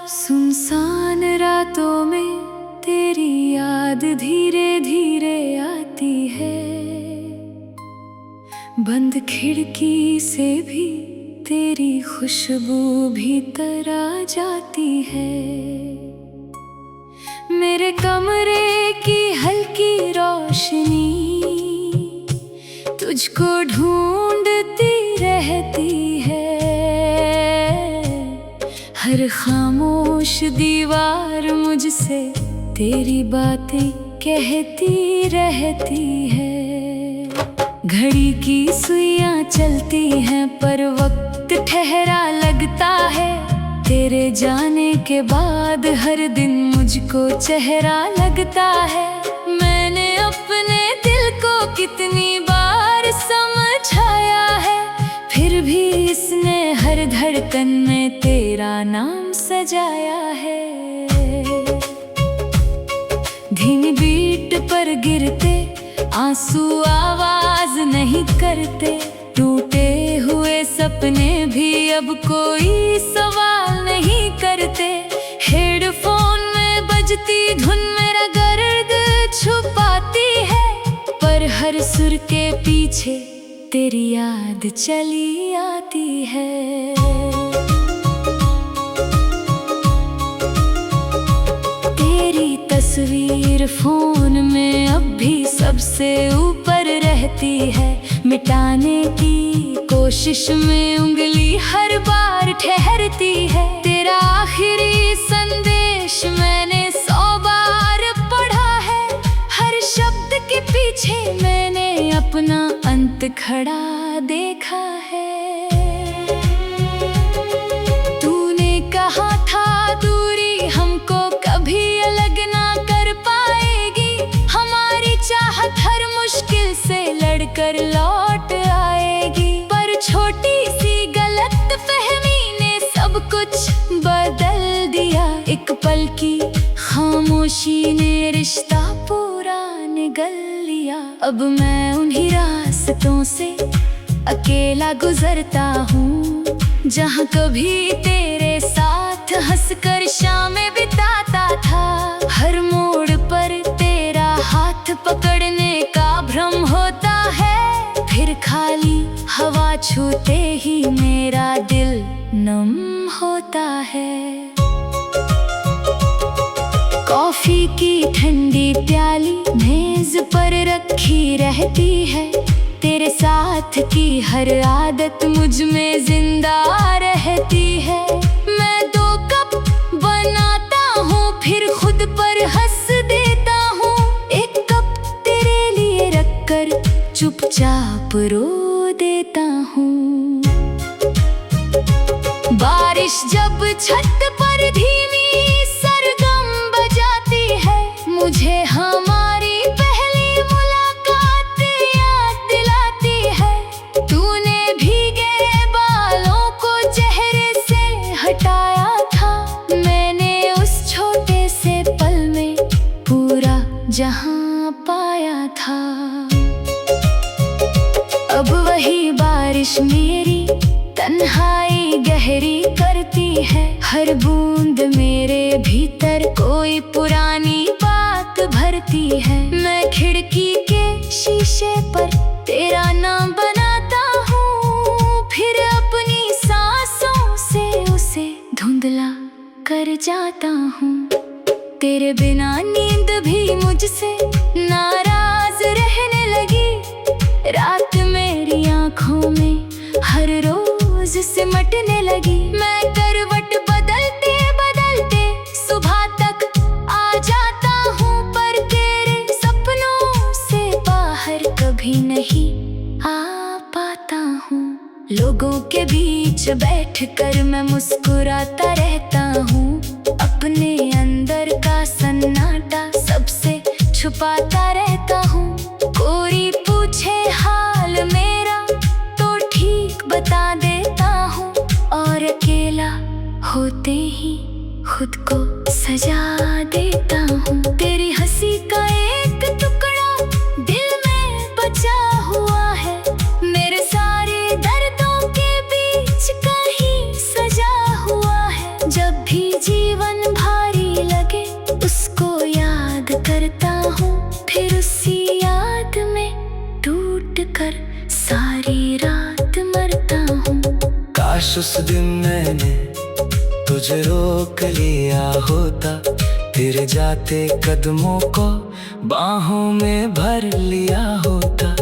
सुनसान रातों में तेरी याद धीरे धीरे आती है। बंद खिड़की से भी तेरी खुशबू भीतर आ जाती है। मेरे कमरे की हल्की रोशनी तुझको ढूंढती रहती है। हर खामोश दीवार मुझसे तेरी बातें कहती रहती है। घड़ी की सुइयां चलती हैं पर वक्त ठहरा लगता है। तेरे जाने के बाद हर दिन मुझको चेहरा लगता है। मैंने अपने दिल को कितनी बार समझाया है, फिर भी इसने हर धड़कन में तेरा नाम सजाया है। धीमी बीट पर गिरते आंसू आवाज नहीं करते। टूटे हुए सपने भी अब कोई सवाल नहीं करते। हेडफोन में बजती धुन मेरा दर्द छुपाती है, पर हर सुर के पीछे तेरी याद चली आती है। तेरी तस्वीर फोन में अब भी सबसे ऊपर रहती है। मिटाने की कोशिश में उंगली हर बार ठहरती है। तेरा आखिरी संदेश मैंने 100 बार पढ़ा है। हर शब्द के पीछे मैंने अपना अंत खड़ा देखा है। तूने कहा था दूरी हमको कभी अलग ना कर पाएगी। हमारी चाहत हर मुश्किल से लड़कर लौट आएगी, पर छोटी सी गलतफहमी ने सब कुछ बदल दिया। एक पल की खामोशी ने रिश्ता पूरा निगल लिया। अब मैं उन्हीं रास्तों से अकेला गुजरता हूँ जहाँ कभी तेरे साथ हंसकर शामें बिताता था। हर मोड़ पर तेरा हाथ पकड़ने का भ्रम होता है, फिर खाली हवा छूते ही मेरा दिल नम होता है। कॉफी की ठंडी प्याली मेज पर रखी रहती है। तेरे साथ की हर आदत मुझ में जिंदा रहती है। मैं 2 कप बनाता हूँ फिर खुद पर हंस देता हूँ। 1 कप तेरे लिए रखकर चुपचाप रो देता हूँ। बारिश जब छत पर धीमी सरगम बजाती है, मुझे हमारी पहली मुलाकात याद दिलाती है। तूने भीगे बालों को चेहरे से हटाया था। मैंने उस छोटे से पल में पूरा जहां पाया था। अब वही बारिश मेरी तन्हाई गहरी करती है। हर बूंद मेरे भीतर कोई पुरानी बात भरती है। मैं खिड़की के शीशे पर तेरा नाम बनाता हूँ, फिर अपनी सांसों से उसे धुंधला कर जाता हूँ। तेरे बिना नींद भी मुझसे नाराज रहने लगी। रात मेरी आँखों में हर रोज सिमटने लगी। मैं करवट बदलते बदलते सुबह तक आ जाता हूँ, पर तेरे सपनों से बाहर कभी नहीं आ पाता हूँ। लोगों के बीच बैठकर मैं मुस्कुराता रहता हूँ। अपने अंदर का सन्नाटा सबसे छुपाता रहता हूँ। कोई पूछे हाल मेरा तो ठीक बता देता हूँ, और अकेला होते ही खुद को सजा देता हूँ। तेरी हंसी का एक टुकड़ा करता हूँ, फिर उसी याद में टूट कर सारी रात मरता हूँ। काश उस दिन मैंने तुझे रोक लिया होता, तेरे जाते कदमों को बाहों में भर लिया होता।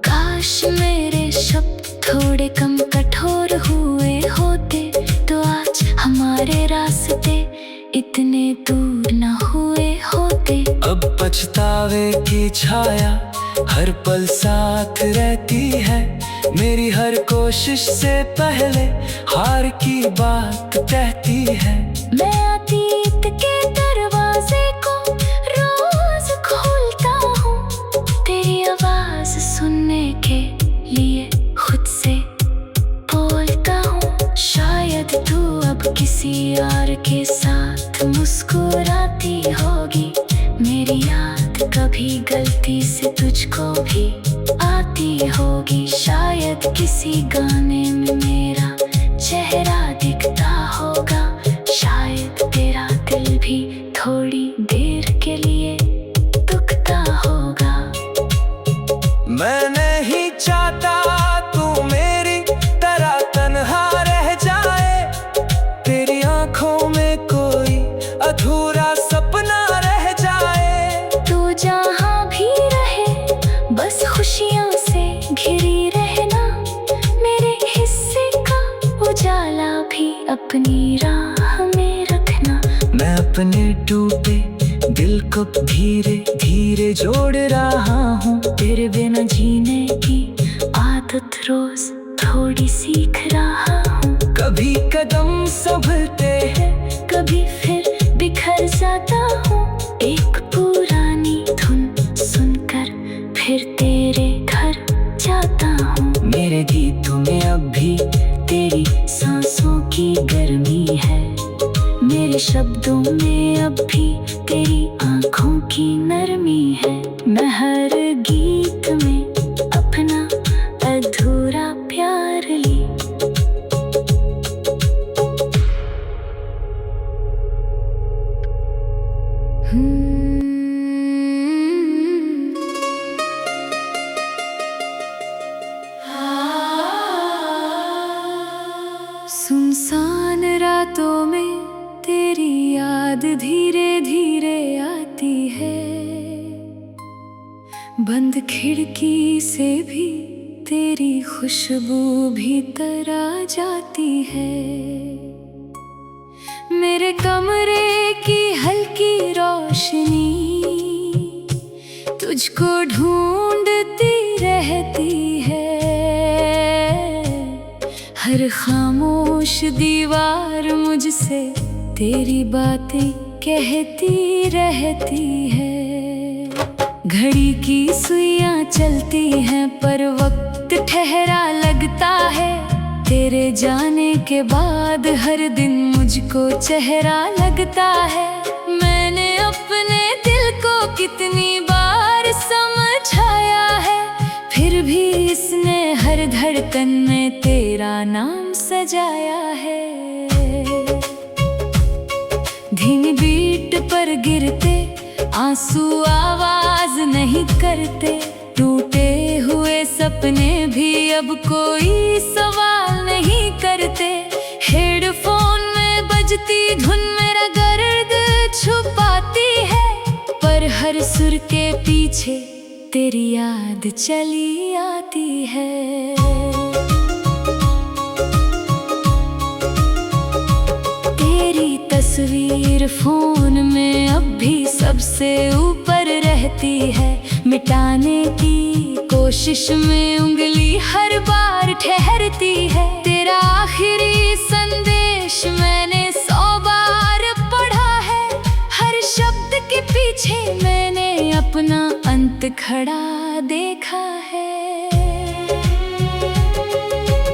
काश मेरे शब्द थोड़े कम कठोर हुए होते, तो आज हमारे रास्ते इतने दूर न हुए होते। अब पछतावे की छाया हर पल साथ रहती है, मेरी हर कोशिश से पहले हार की बात कहती है। मैं अतीत के दरवाजे को रोज खोलता हूँ, तेरी आवाज सुनने के लिए खुद से बोलता हूँ। शायद तू अब किसी और के साथ मुस्कुराती होगी, मेरी याद कभी गलती से तुझको भी आती होगी। शायद किसी गाने में मेरा चेहरा दिखता होगा, शायद तेरा दिल भी थोड़ी देर के लिए दुखता होगा। मैं नहीं चाहता तू मेरी तरह तन्हा रह जाए, तेरी आंखों में कोई अधूरा सपना रह जाए। तू जहाँ भी रहे बस खुशियों से घिरी रहना, मेरे हिस्से का उजाला भी अपनी राह में रखना। मैं अपने टूटे दिल को धीरे धीरे जोड़ रहा हूँ, तेरे बिना जीने की आदत रोज थोड़ी सीख रहा हूँ। कभी कदम संभलते हैं, कभी फिर बिखर जाता हूँ, एक पुरानी धुन सुनकर फिर तेरे घर जाता हूँ। मेरे गीतों में अब भी तेरी सांसों की गर्मी है, मेरे शब्दों में अब भी तेरी आंखों की नरमी है। मैं हर गीत में अपना अधूरा प्यार ली। सुनसान रातों में तेरी याद धीरे धीरे आती है, बंद खिड़की से भी तेरी खुशबू भीतर आ जाती है। मेरे कमरे की हल्की रोशनी तुझको ढूंढती रहती है, हर खामोश दीवार मुझसे तेरी बातें कहती रहती है। घड़ी की सुइयां चलती हैं पर वक्त ठहरा लगता है, तेरे जाने के बाद हर दिन मुझको चेहरा लगता है। मैंने अपने दिल को कितनी बार समझाया है, फिर भी इसने हर धड़कन में तेरा नाम सजाया है। धीमी बीट पर गिरते आंसू आवाज नहीं करते, टूटे हुए सपने भी अब कोई सवाल नहीं करते। हेडफोन में बजती धुन मेरा दर्द छुपाती है, पर हर सुर के पीछे तेरी याद चली आती है। तेरी तस्वीर फोन में अब भी सबसे ऊपर रहती है, मिटाने की कोशिश में उंगली हर बार ठहरती है। तेरा आखिरी संदेश मैंने 100 बार पढ़ा है, हर शब्द के पीछे मैंने अपना अंत खड़ा देखा है।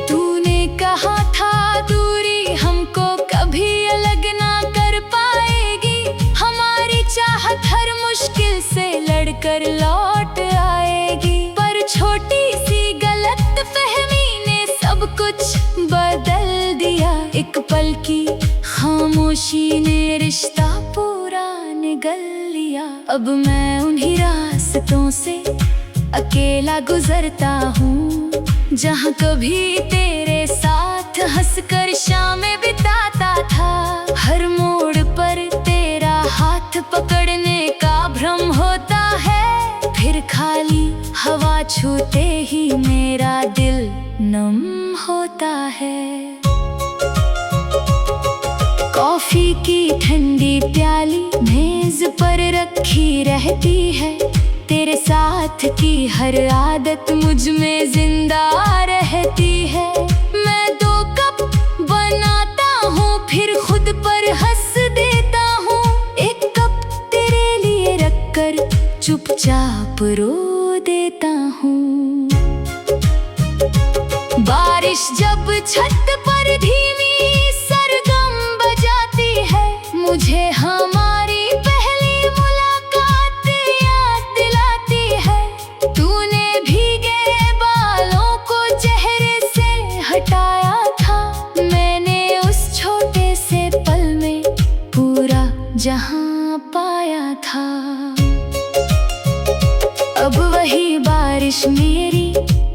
तूने कहा था दूरी हमको कभी अलग ना कर पाएगी, हमारी चाहत हर मुश्किल से लड़कर लौट आएगी। पर छोटी सी गलत फहमी ने सब कुछ बदल दिया, एक पल की खामोशी ने रिश्ता पूरा गलियां। अब मैं उन्हीं रास्तों से अकेला गुजरता हूँ जहाँ कभी तेरे साथ हंसकर शामें बिताता था। हर मोड़ पर तेरा हाथ पकड़ने का भ्रम होता है, फिर खाली हवा छूते ही मेरा दिल नम होता है। कॉफी की ठंडी प्याली मेज पर रखी रहती है, तेरे साथ की हर आदत मुझ में जिंदा रहती है। मैं 2 कप बनाता हूँ फिर खुद पर हंस देता हूँ, 1 कप तेरे लिए रखकर चुपचाप रो देता हूँ। बारिश जब छत पर धीमी सरगम बजाती है, मुझे हमारी पहली मुलाकात याद दिलाती है। तूने भीगे बालों को चेहरे से हटाया था, मैंने उस छोटे से पल में पूरा जहां पाया था। अब वही बारिश मेरी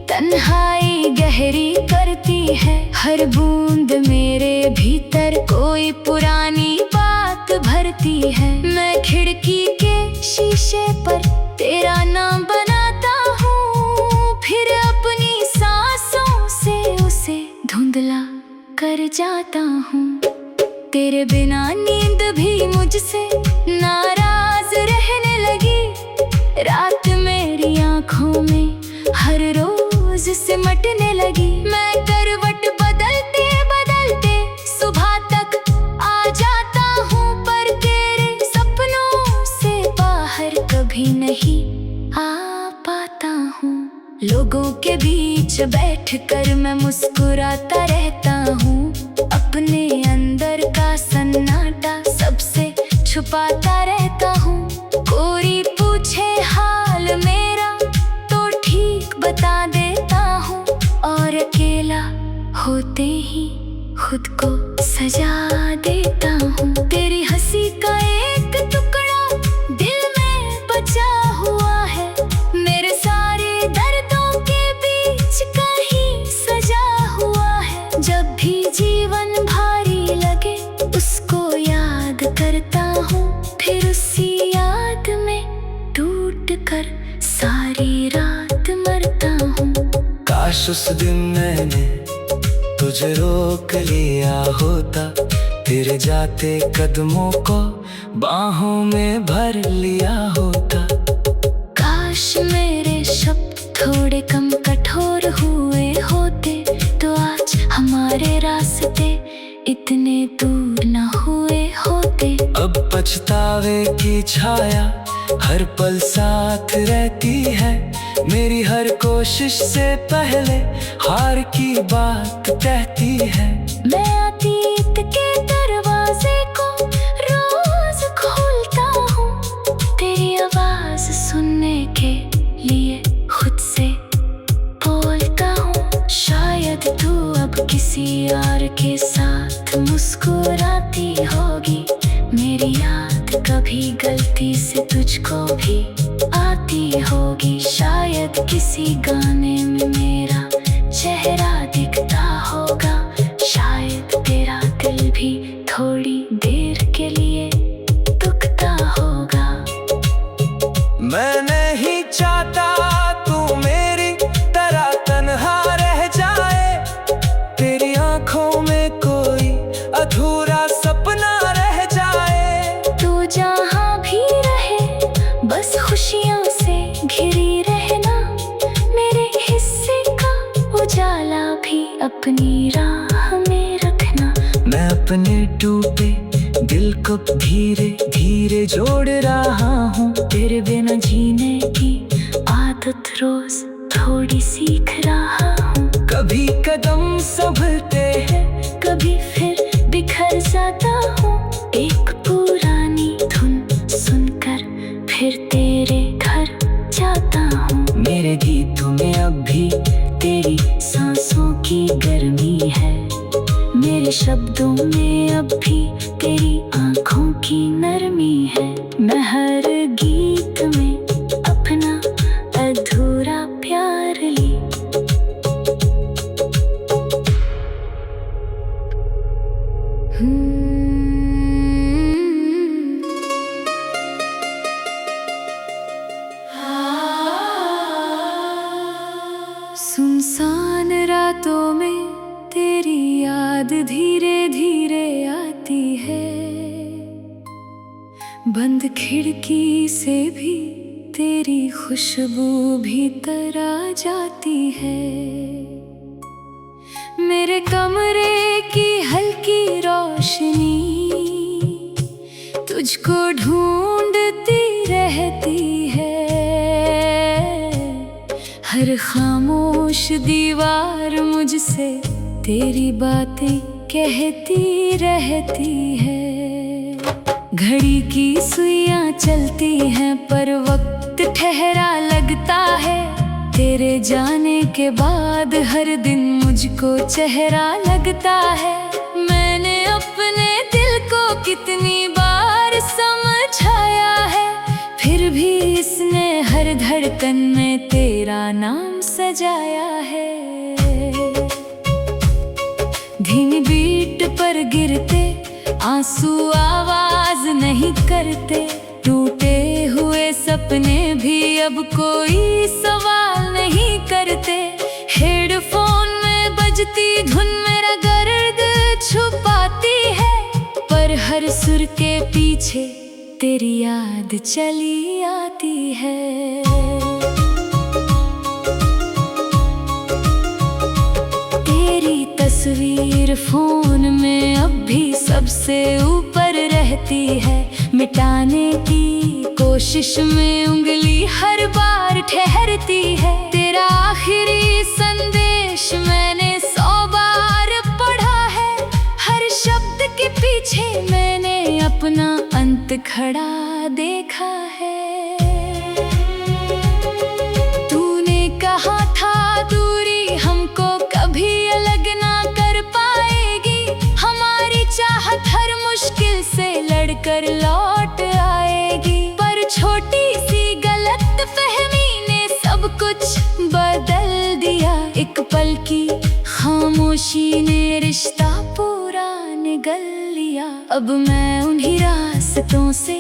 तन्हाई गहरी करती है, हर बूंद मेरे भीतर कोई पुरानी बात भरती है। मैं खिड़की के शीशे पर तेरा नाम बनाता हूँ, फिर अपनी सांसों से उसे धुंधला कर जाता हूँ। तेरे बिना नींद भी मुझसे नाराज रहने लगी, रात मेरी आँखों में हर रोज सिमटने लगी। मैं करवट बदलते बदलते सुबह तक आ जाता हूँ, पर तेरे सपनों से बाहर कभी नहीं आ पाता हूँ। लोगों के बीच बैठकर मैं मुस्कुराता रहता हूँ, अपने अंदर का सन्नाटा सबसे छुपाता रहता हूँ। कोई पूछे हाल मेरा तो ठीक बता देता हूँ, और अकेला होते ही खुद को सजा देता हूँ। तेरी हंसी का एक टुकड़ा दिल में बचा हुआ है, मेरे सारे दर्दों के बीच कहीं सजा हुआ है। जब भी जीवन भारी लगे उसको याद करता हूँ, फिर उसी याद में टूट कर सारी रात मरता हूँ। काश उस दिन मैंने तुझे रोक लिया होता, तेरे जाते कदमों को बाहों में भर लिया होता। काश मेरे शब्द थोड़े कम कठोर हुए होते, तो आज हमारे रास्ते इतने दूर न हुए होते। अब पछतावे की छाया हर पल साथ रहती है, मेरी हर कोशिश से पहले हार की बात कहती है। मैं अतीत के दरवाजे को रोज खोलता हूँ, तेरी आवाज सुनने के लिए खुद से बोलता हूँ। शायद तू अब किसी और के साथ मुस्कुराती होगी, मेरी याद कभी गलती से तुझको भी आती होगी। शायद किसी गाने में मेरा चेहरा दिखता होगा, शायद तेरा दिल भी थोड़ी देर के लिए दुखता होगा। मैं नहीं चाहता तू मेरी तरह तन्हा रह जाए, तेरी आंखों में कोई अधूरा सपना रह जाए। तू जहाँ भी रहे बस खुशियों से घिरी रहना, मेरे हिस्से का उजाला भी अपनी राह में रखना। मैं अपने टूटे दिल को धीरे धीरे जोड़ रहा हूँ, तेरे बिना जीने की आदत रोज थोड़ी सीख रहा हूँ। कभी कदम संभलते हैं, कभी फिर बिखर जाता हूँ। एक पुरानी धुन सुनकर फिर तेरे घर जाता हूँ। मेरे गीतों में अब भी तेरी सांसों की गर्मी है, मेरे शब्दों में अब भी तेरी आँखों की नरमी है। मैं सुनसान रातों में तेरी याद धीरे धीरे आती है, बंद खिड़की से भी तेरी खुशबू भीतर आ जाती है। मेरे कमरे की हल्की रोशनी तुझको ढूंढती रहती है, हर खामोश दीवार मुझसे तेरी बातें कहती रहती है। घड़ी की सुइयां चलती हैं पर वक्त ठहरा लगता है, तेरे जाने के बाद हर दिन मुझको चेहरा लगता है। मैंने अपने दिल को कितनी बार समझाया है, फिर भी इसने हर धड़कन में तेरा नाम सजाया है। धीमी बीट पर गिरते आंसू आवाज नहीं करते, टूटे हुए सपने भी अब कोई सवाल नहीं करते। हेडफोन में बजती धुन मेरा दर्द छुपाती है, पर हर सुर के पीछे तेरी याद चली आती है। तेरी तस्वीर फोन में अब भी सबसे ऊपर रहती है, मिटाने की कोशिश में उंगली हर बार ठहरती है। तेरा आखिरी संदेश मैंने 100 बार पढ़ा है, हर शब्द के पीछे मैंने अपना अंत खड़ा देखा है। तूने कहा था दूरी हमको कभी अलग ना कर पाएगी, हमारी चाहत हर मुश्किल से लड़कर लौट आएगी। पर छोटी सी गलतफहमी ने सब कुछ बदल दिया, एक पल की खामोशी ने रिश्ता पूरा निगल लिया। अब मैं उन्हीं रास्तों से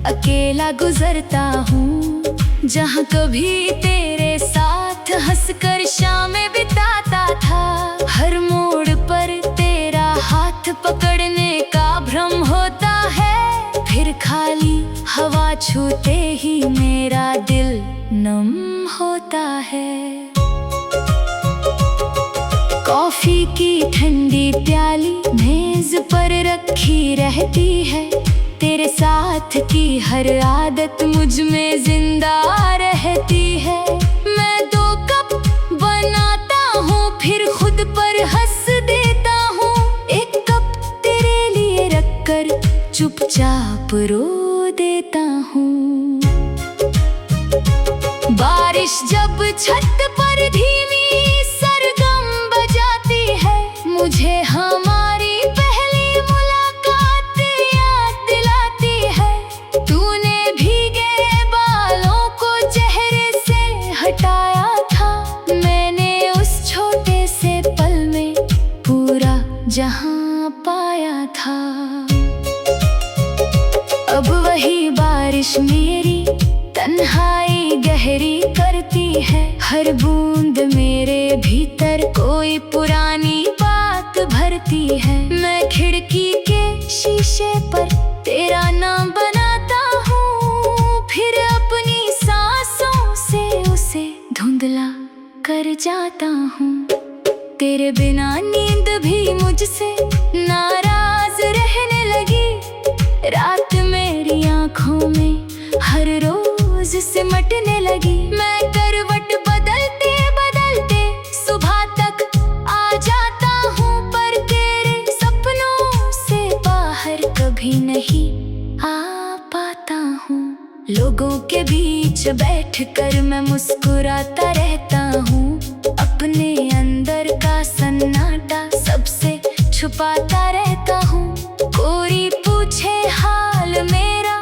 अकेला गुजरता हूँ, जहाँ कभी तेरे साथ हंसकर शामें बिताता था। हर मोड़ पर तेरा हाथ पकड़ने का भ्रम होता है, फिर खाली हवा छूते ही मेरा दिल नम होता है। कॉफी की ठंडी प्याली मेज पर रखी रहती है, तेरे साथ की हर आदत मुझ में जिंदा रहती है। मैं 2 कप बनाता हूँ फिर खुद पर हंस देता हूँ, 1 कप तेरे लिए रखकर चुपचाप रो देता हूँ। बारिश जब छत पर धीमी सरगम बजाती है, मुझे हमारी पहली मुलाकात याद दिलाती है। तूने भीगे बालों को चेहरे से हटाया था, मैंने उस छोटे से पल में पूरा जहां पाया था। अब वही बारिश मेरी तन्हाई गहरी करती है, हर बूंद मेरे भीतर कोई पुरानी बात भरती है। मैं खिड़की के शीशे पर तेरा नाम बनाता हूँ, फिर अपनी सांसों से उसे धुंधला कर जाता हूँ। तेरे बिना नींद भी मुझसे नाराज रहने लगी, रात मेरी आँखों में हर रोज सिमटने लगी। मैं करवट बदलते बदलते सुबह तक आ जाता हूँ, पर तेरे सपनों से बाहर कभी नहीं आ पाता हूँ। लोगों के बीच बैठकर मैं मुस्कुराता रहता हूँ, अपने अंदर का सन्नाटा सबसे छुपाता रहता हूँ। कोई पूछे हाल मेरा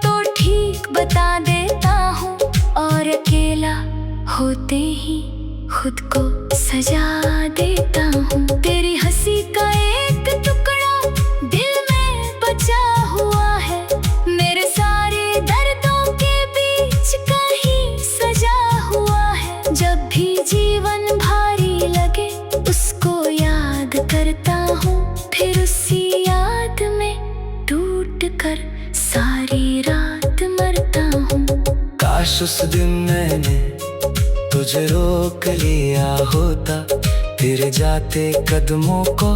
तो ठीक बता देता हूँ, और अकेला होते ही खुद को सजा देता हूँ। तेरी हंसी का एक टुकड़ा दिल में बचा हुआ है, मेरे सारे दर्दों के बीच कहीं सजा हुआ है। जब भी जीवन उस दिन मैंने तुझे रोक लिया होता, तेरे जाते कदमों को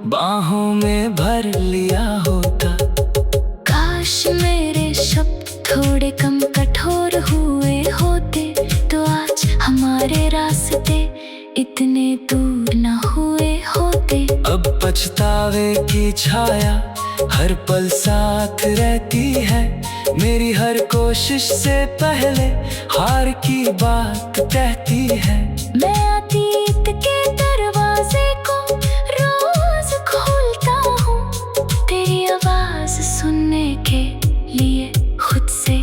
बाहों में भर लिया होता। काश मेरे शब्द थोड़े कम कठोर हुए होते, तो आज हमारे रास्ते इतने दूर न हुए होते। अब पछतावे की छाया हर पल साथ रहती है, मेरी हर कोशिश से पहले हार की बात कहती है। मैं अतीत के दरवाजे को रोज खोलता हूँ, तेरी आवाज सुनने के लिए खुद से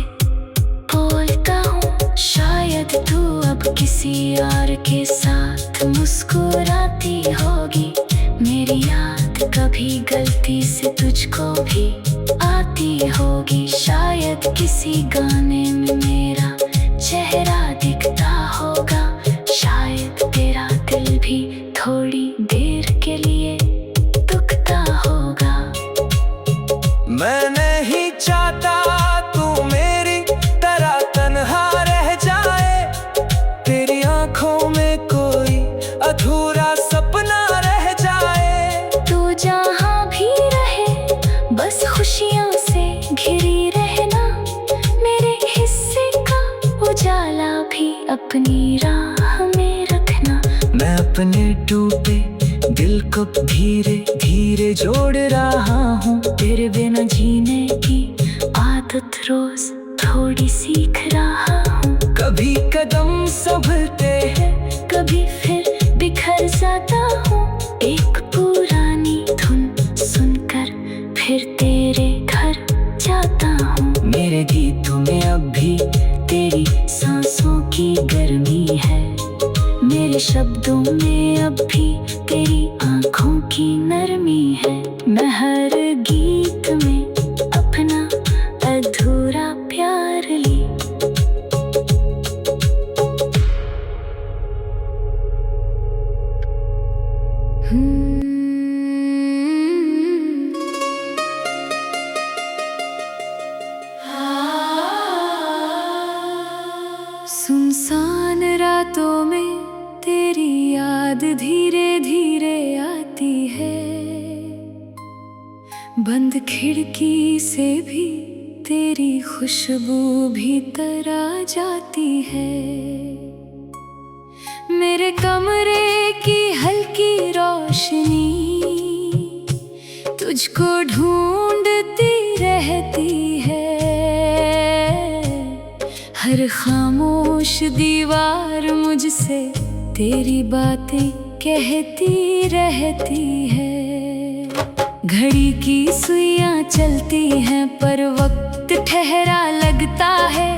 बोलता हूँ। शायद तू अब किसी और के साथ मुस्कुराती होगी, मेरी याद कभी गलती से तुझको भी आती होगी। शायद किसी गाने में मेरा चेहरा दिखता होगा, शायद तेरा दिल भी थोड़ी देर के लिए दुखता होगा। मैं नहीं चाहता तू मेरी तरह तन्हा रह जाए, तेरी आंखों में कोई अधूरा सपना रह जाए। तू जहाँ भी रहे बस खुशियों से घिरी रहना, मेरे हिस्से का उजाला भी अपनी राह में रखना। मैं अपने टूटे दिल को धीरे धीरे जोड़ रहा हूँ, तेरे बिना जीने की आदत रोज थोड़ी सीख रहा हूँ। कभी कदम संभलते हैं, कभी फिर बिखर जाता हूँ, एक पुरानी धुन सुनकर फिर तेरे घर जाता हूँ। मेरे गीतों में अब भी तेरी सांसों की गर्मी है, मेरे शब्दों में अब भी तेरी आंखों की नरमी है। मैं हर गीत में अपना अधूरा प्यार ली। सुनसान रातों में तेरी याद धीरे धीरे आती है, बंद खिड़की से भी तेरी खुशबू भीतर आ जाती है। मेरे कमरे की हल्की रोशनी तुझको ढूंढती रहती है, हर खामोश दीवार मुझसे तेरी बातें कहती रहती है। घड़ी की सुइयां चलती हैं पर वक्त ठहरा लगता है,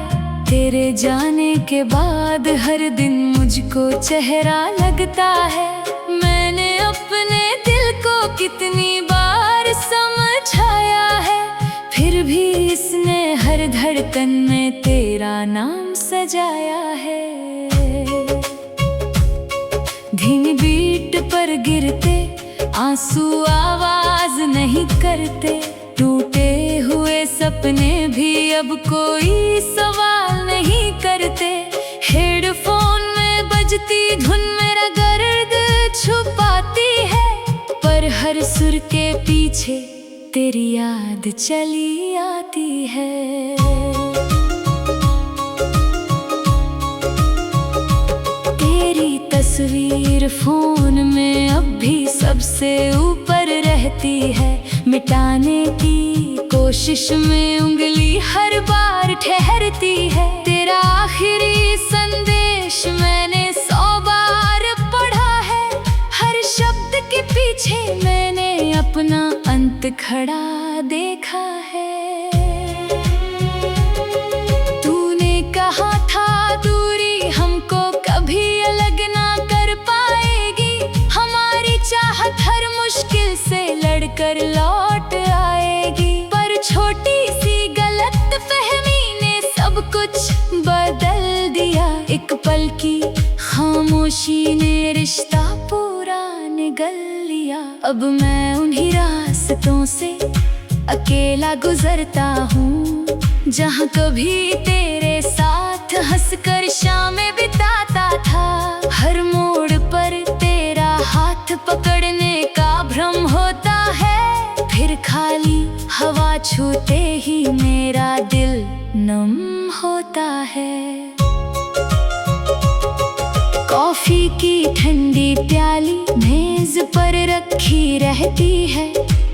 तेरे जाने के बाद हर दिन मुझको चेहरा लगता है। मैंने अपने दिल को कितनी बार समझाया है, फिर भी इसने हर धड़कन में तेरा नाम सजाया है। धीमी बीट पर गिरते आंसू आवाज नहीं करते, टूटे हुए सपने भी अब कोई सवाल नहीं करते। हेडफोन में बजती धुन मेरा दर्द छुपाती है, पर हर सुर के पीछे तेरी याद चली आती है। तेरी तस्वीर फोन में अब भी सबसे ऊपर रहती है, मिटाने की कोशिश में उंगली हर बार ठहरती है। तेरा आखिरी संदेश मैंने 100 बार पढ़ा है, हर शब्द के पीछे मैंने अपना अंत खड़ा देखा है। तूने कहा था दूरी हमको कभी अलग ना कर पाएगी, हमारी चाहत हर मुश्किल से लड़कर लौट आएगी। पर छोटी सी गलत फहमी ने सब कुछ बदल दिया, एक पल की खामोशी ने रिश्ता पूरा निगल लिया। अब मैं उन्हीं रास्तों से अकेला गुजरता हूँ, जहाँ कभी तेरे साथ हंसकर शामें बिताता था। हर मोड़ पर तेरा हाथ पकड़ने का भ्रम होता है, फिर खाली हवा छूते ही मेरा दिल नम होता है। कॉफी की ठंडी प्याली मेज पर रखी रहती है,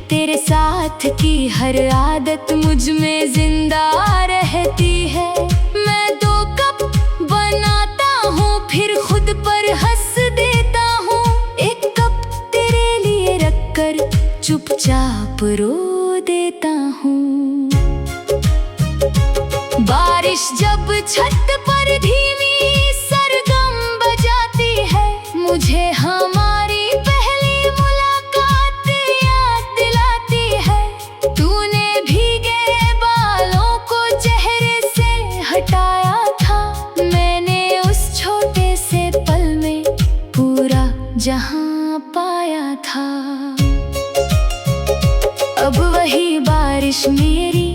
तेरे साथ की हर आदत मुझ में जिंदा रहती है। मैं 2 कप बनाता हूँ, फिर खुद पर हंस देता हूँ। 1 कप तेरे लिए रखकर चुपचाप रो देता हूँ। बारिश जब छत पर धीमी सरगम बजाती है, मुझे हमारी पहली मुलाकात याद दिलाती है। तूने भीगे बालों को चेहरे से हटाया था, मैंने उस छोटे से पल में पूरा जहां पाया था। अब वही बारिश मेरी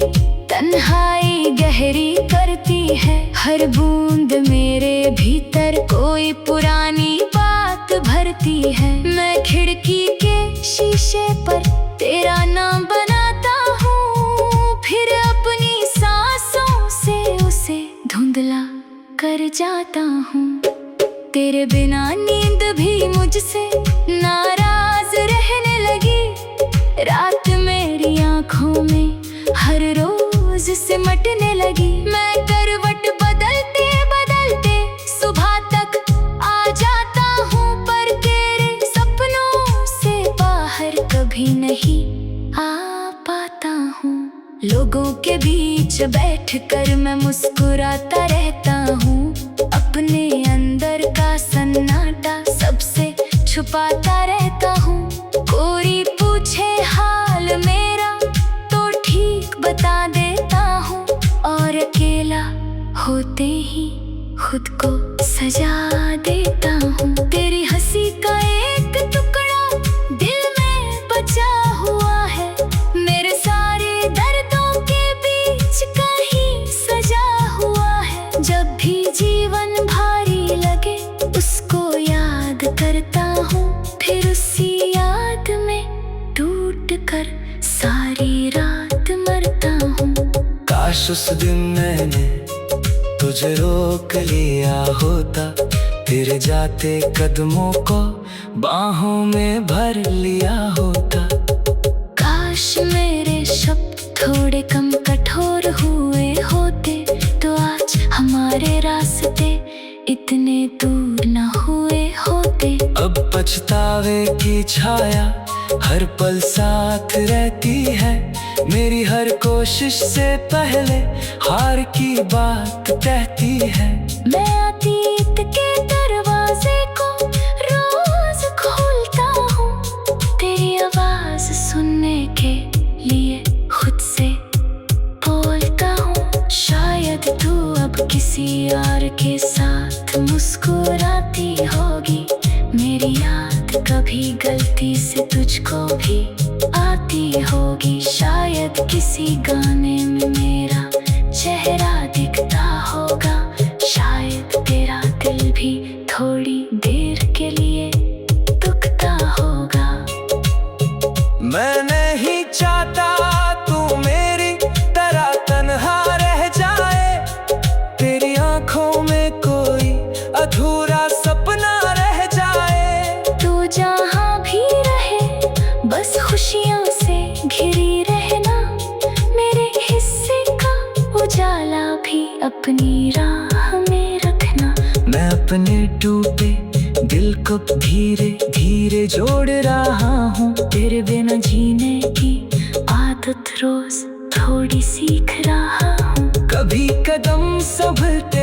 तन्हाई गहरी करती है, हर बूंद मेरे भीतर कोई पुरानी बात भरती है। मैं खिड़की के शीशे पर तेरा नाम बनाता हूँ, फिर अपनी सांसों से उसे धुंधला कर जाता हूँ। तेरे बिना नींद भी मुझसे नाराज रहने लगी, रात मेरी आँखों में हर रोज सिमटने लगी। मैं करवट बदलते बदलते सुबह तक आ जाता हूँ, पर तेरे सपनों से बाहर कभी नहीं आ पाता हूँ। लोगों के बीच बैठकर मैं मुस्कुराता रहता हूँ, अपने अंदर का सन्नाटा सबसे छुपाता रहता हूँ। कोई पूछे हाल मेरा तो ठीक बता देता हूँ, और अकेला होते ही खुद को सजा देता हूँ। तेरी हंसी का एक टुकड़ा दिल में बचा हुआ है, मेरे सारे दर्दों के बीच कहीं सजा हुआ है। जब भी जीवन भारी लगे उसको याद करता हूँ, फिर उसी याद में टूट कर सारी रात मरता हूँ। काश उस दिन मैंने तुझे रोक लिया होता, तेरे जाते कदमों को बाहों में भर लिया होता। काश मेरे शब्द थोड़े कम कठोर हुए होते, तो आज हमारे रास्ते इतने दूर न हुए होते। अब पछतावे की छाया हर पल साथ रहती है, मेरी हर कोशिश से पहले हार की बात कहती है। मैं अतीत के दरवाजे को रोज खोलता हूँ, तेरी आवाज सुनने के लिए खुद से बोलता हूँ। शायद तू अब किसी और के साथ मुस्कुराती होगी, मेरी याद कभी गलती से तुझको भी आती होगी। शायद किसी गाने में मेरा चेहरा दिखता होगा, शायद तेरा दिल भी थोड़ी देर के लिए दुखता होगा। मैं नहीं चाहता तू मेरी तरह तन्हा रह जाए, तेरी आंखों में कोई अधूरा सपना रह जाए। तू जहाँ भी रहे बस खुशियों से घिरी रहना, मेरे हिस्से का उजाला भी अपनी राह में रखना। मैं अपने टूटे दिल को धीरे धीरे जोड़ रहा हूँ, तेरे बिना जीने की आदत रोज थोड़ी सीख रहा हूँ। कभी कदम संभलते